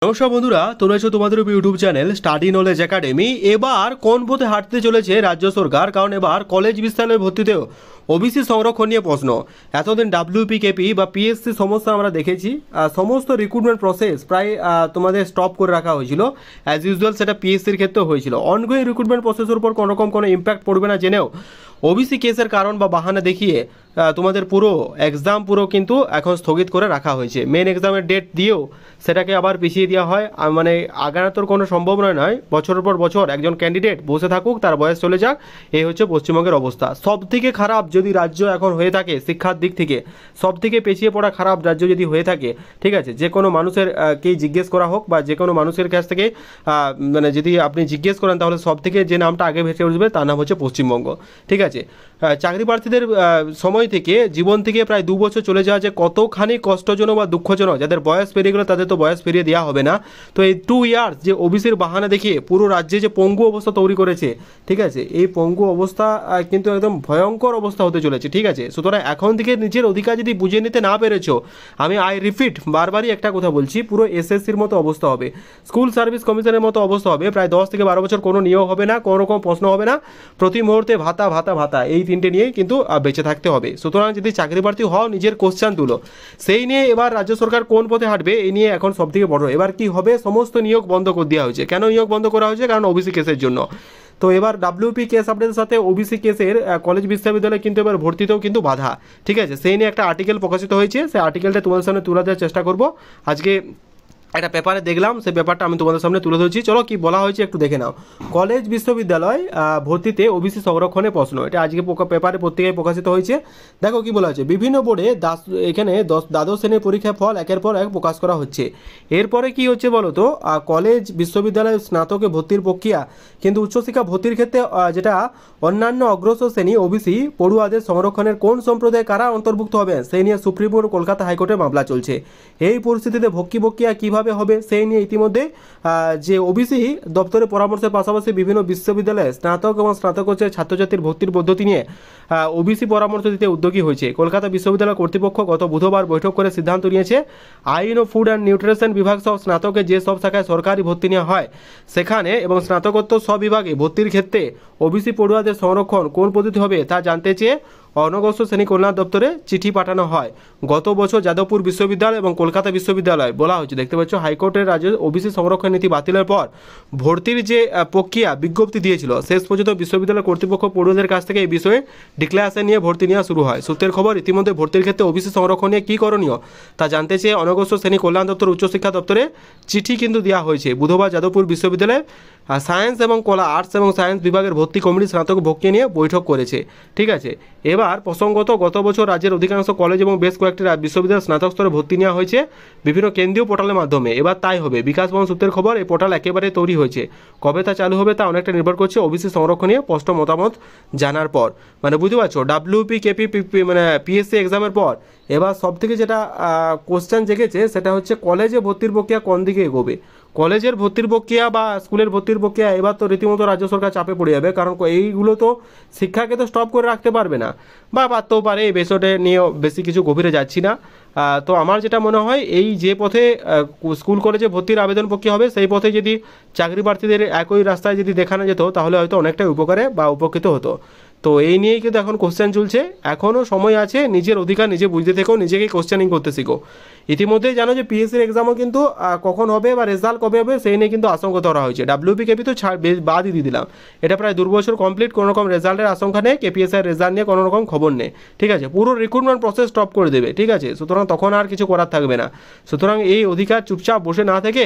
নমস্কার বন্ধুরা, তোমরা আছো তোমাদের YouTube channel study knowledge academy. এবার কোন পথে হাঁটতে চলেছে রাজ্য সরকার? কারণ এবার কলেজ বিদ্যালয় ভর্তিতেও ওবিসি সংরক্ষণ নিয়ে প্রশ্ন। এতদিন ডাব্লিউপিকেপি বা পিএসসি সমস্যা আমরা দেখেছি, সমস্ত রিক্রুটমেন্ট প্রসেস প্রায় তোমাদের স্টপ করে রাখা হয়েছিল। অ্যাজ ইউজুয়াল সেটা পিএসসির ক্ষেত্রেও হয়েছিল। অনগোয়িং রিক্রুটমেন্ট প্রসেসের উপর কোনোরকম কোনো ইম্প্যাক্ট পড়বে না জেনেও ওবিসি কেসের কারণ বা বাহানা দেখিয়ে তোমাদের পুরো এক্সাম কিন্তু এখন স্থগিত করে রাখা হয়েছে। মেন এক্সামের ডেট দিয়েও সেটাকে আবার পিছিয়ে দেওয়া হয়। মানে আগানোর কোনো সম্ভাবনা নয়। বছরের পর বছর একজন ক্যান্ডিডেট বসে থাকুক, তার বয়স চলে যাক, এই হচ্ছে পশ্চিমবঙ্গের অবস্থা। সবথেকে খারাপ যদি রাজ্য এখন হয়ে থাকে শিক্ষার দিক থেকে, সবথেকে পেছিয়ে পড়া খারাপ রাজ্য যদি হয়ে থাকে, ঠিক আছে, যে কোনো মানুষের কেই জিজ্ঞেস করা হোক বা যে কোনো মানুষের কাছ থেকে মানে যদি আপনি জিজ্ঞেস করেন, তাহলে সবথেকে যে নামটা আগে ভেসে উঠবে তার নাম হচ্ছে পশ্চিমবঙ্গ। ঠিক আছে, চাকরি প্রার্থীদের সময় থেকে জীবন থেকে প্রায় 2 বছর চলে যাওয়া যে কতখানি কষ্টজনক বা দুঃখজনক। যাদের বয়স পেরিয়ে গেলো তাদের তো বয়স ফিরিয়ে দেওয়া হবে না। তো এই 2 ইয়ার্স যে ওবিসির বাহানা দেখিয়ে পুরো রাজ্যে যে পঙ্গু অবস্থা তৈরি করেছে, ঠিক আছে, এই পঙ্গু অবস্থা কিন্তু একদম ভয়ঙ্কর অবস্থা হতে চলেছে। ঠিক আছে, সুতরাং এখন থেকে নিজের অধিকার যদি বুঝে নিতে না পেরেছো, আমি রিপিট বারবারই একটা কথা বলছি, পুরো এসএসসির মতো অবস্থা হবে, স্কুল সার্ভিস কমিশনের মতো অবস্থা হবে। প্রায় 10 থেকে 12 বছর কোনো নিয়োগ হবে না, কোনো রকম প্রশ্ন হবে না, প্রতি মুহূর্তে ভাতা ভাতা ভাতা, এই 3টে নিয়েই কিন্তু বেঁচে থাকতে হবে। সুতরাং যদি চাকরি প্রার্থী হও, নিজের কোশ্চেন তুলো। সেই নিয়ে এবার রাজ্য সরকার কোন পথে হাঁটবে, এই নিয়ে এখন সবথেকে বড় এবার কি হবে, সমস্ত নিয়োগ বন্ধ করে দেওয়া হয়েছে। কেন নিয়োগ বন্ধ করা হয়েছে? কারণ ওবিসি কেসের জন্য। তো এবার ডাব্লিউপি কেস আপডেটের সাথে ওবিসি কেসের কলেজ বিশ্ববিদ্যালয় কিন্তু এবার ভর্তিতেও কিন্তু বাধা। ঠিক আছে, সেই নিয়ে একটা আর্টিকেল প্রকাশিত হয়েছে, সেই আর্টিকেলটা তোমাদের সামনে তুলে দেওয়ার চেষ্টা করব। আজকে একটা পেপারে দেখলাম, সেই পেপারটা আমি তোমাদের সামনে তুলে ধরছি। চলো কি বলা হয়েছে একটু দেখে নাও। কলেজ বিশ্ববিদ্যালয় ভর্তিতে ওবিসি সংরক্ষণের প্রশ্ন, এটা আজকে পেপারে পত্রিকায় প্রকাশিত হয়েছে। দেখো কি বলা হয়েছে, বিভিন্ন বোর্ডে এখানে দ্বাদশ শ্রেণীর পরীক্ষার ফল একের পর এক প্রকাশ করা হচ্ছে। এরপরে কি হচ্ছে বলো তো, কলেজ বিশ্ববিদ্যালয় স্নাতকে ভর্তির প্রক্রিয়া কিন্তু উচ্চশিক্ষা ভর্তির ক্ষেত্রে যেটা অন্যান্য অগ্রসর শ্রেণী ওবিসি পড়ুয়াদের সংরক্ষণের কোন সম্প্রদায় কারা অন্তর্ভুক্ত হবে, সেই নিয়ে সুপ্রিম কোর্ট কলকাতা হাইকোর্টে মামলা চলছে। এই পরিস্থিতিতে ভর্তি প্রক্রিয়া কীভাবে হবে সেই নিয়ে ইতিমধ্যে যে ওবিসি দপ্তরের পরামর্শের পাশাপাশি বিভিন্ন বিশ্ববিদ্যালয়ে স্নাতক এবং স্নাতকোত্তর ছাত্রছাত্রীর ভর্তির পদ্ধতি নিয়ে ওবিসি পরামর্শ দিতে উদ্যোগী হয়েছে। কলকাতা বিশ্ববিদ্যালয় কর্তৃপক্ষ গত বুধবার বৈঠক করে সিদ্ধান্ত নিয়েছে, আইন ও ফুড অ্যান্ড নিউট্রিশন বিভাগ সহ স্নাতকের যে সব শাখায় সরকারি ভর্তি নেওয়া হয় সেখানে এবং স্নাতকোত্তর সব বিভাগে ভর্তির ক্ষেত্রে ওবিসি পড়ুয়াদের সংরক্ষণ কোন পদ্ধতি হবে তা জানতে চেয়ে অনগ্রসর শ্রেণী কল্যাণ দপ্তরে চিঠি পাঠানো হয়। গত বছর যাদবপুর বিশ্ববিদ্যালয় এবং কলকাতা বিশ্ববিদ্যালয় বলা হচ্ছে, দেখতে পাচ্ছ, হাইকোর্টের রাজ্যে ওবিসি সংরক্ষণ নীতি বাতিলের পর ভর্তির যে প্রক্রিয়া বিজ্ঞপ্তি দিয়েছিল, শেষ পর্যন্ত বিশ্ববিদ্যালয় কর্তৃপক্ষ পড়ুয়াদের কাছ থেকে এই বিষয়ে ডিক্লারেশন নিয়ে ভর্তি নেওয়া শুরু হয়। সূত্রের খবর, ইতিমধ্যে ভর্তির ক্ষেত্রে ওবিসি সংরক্ষণ নিয়ে কী করণীয় তা জানতে চেয়ে অনগ্রসর শ্রেণী কল্যাণ দপ্তর উচ্চশিক্ষা দপ্তরে চিঠি কিন্তু দেওয়া হয়েছে। বুধবার যাদবপুর বিশ্ববিদ্যালয়ে সায়েন্স এবং কলা, আর্টস এবং সায়েন্স বিভাগের ভর্তি কমিটি স্নাতক ভর্তি নিয়ে বৈঠক করেছে। ঠিক আছে, এবার প্রসঙ্গত গত বছর রাজ্যের অধিকাংশ কলেজ এবং বেশ কয়েকটি বিশ্ববিদ্যালয় স্নাতক স্তরে ভর্তি নেওয়া হয়েছে বিভিন্ন কেন্দ্রীয় পোর্টালের মাধ্যমে। এবার তাই হবে। বিকাশ ভবন সূত্রের খবর, এই পোর্টাল একেবারে তৈরি হয়েছে। কবে তা চালু হবে তা অনেকটা নির্ভর করছে ওবিসি সংরক্ষণ নিয়ে স্পষ্ট মতামত জানার পর। মানে বুঝতে পারছো, ডাব্লিউপি কেপি মানে পিএসসি এক্সামের পর এবার সবথেকে যেটা কোশ্চেন জেগেছে সেটা হচ্ছে কলেজে ভর্তির প্রক্রিয়া কোন দিকে এগোবে। কলেজের ভর্তির প্রক্রিয়া বা স্কুলের ভর্তির প্রক্রিয়া এবার তো রীতিমতো রাজ্য সরকার চাপে পড়ে যাবে, কারণ এইগুলো তো শিক্ষাকে তো স্টপ করে রাখতে পারবে না, বা পারতেও পারে, এই বিষয়টা নিয়েও বেশি কিছু গভীরে যাচ্ছি না। তো আমার যেটা মনে হয়, এই যে পথে স্কুল কলেজে ভর্তির আবেদন প্রক্রিয়া হবে সেই পথে যদি চাকরি প্রার্থীদের একই রাস্তায় যদি দেখানো যেত তাহলে হয়তো অনেকটাই উপকারে বা উপকৃত হতো। তো এই নিয়েই কিন্তু এখন কোশ্চেন চলছে। এখনও সময় আছে, নিজের অধিকার নিজে বুঝতে থেকেও নিজেকেই কোশ্চেনিং করতে শিখো। ইতিমধ্যেই জানো যে পিএসসির এক্সামও কিন্তু কখন হবে বা রেজাল্ট কবে হবে সেই নিয়ে কিন্তু আশঙ্কা ধরা হয়েছে। ডাব্লিউপি কেপি তো বাদই দিয়ে দিলাম, এটা প্রায় 2 বছর কমপ্লিট, কোনো রকম রেজাল্টের আশঙ্কা নেই, কেপিএসআই রেজাল্ট নিয়ে কোনো রকম খবর নেই। ঠিক আছে, পুরো রিক্রুটমেন্ট প্রসেস স্টপ করে দেবে। ঠিক আছে, সুতরাং তখন আর কিছু করার থাকবে না। সুতরাং এই অধিকার চুপচাপ বসে না থেকে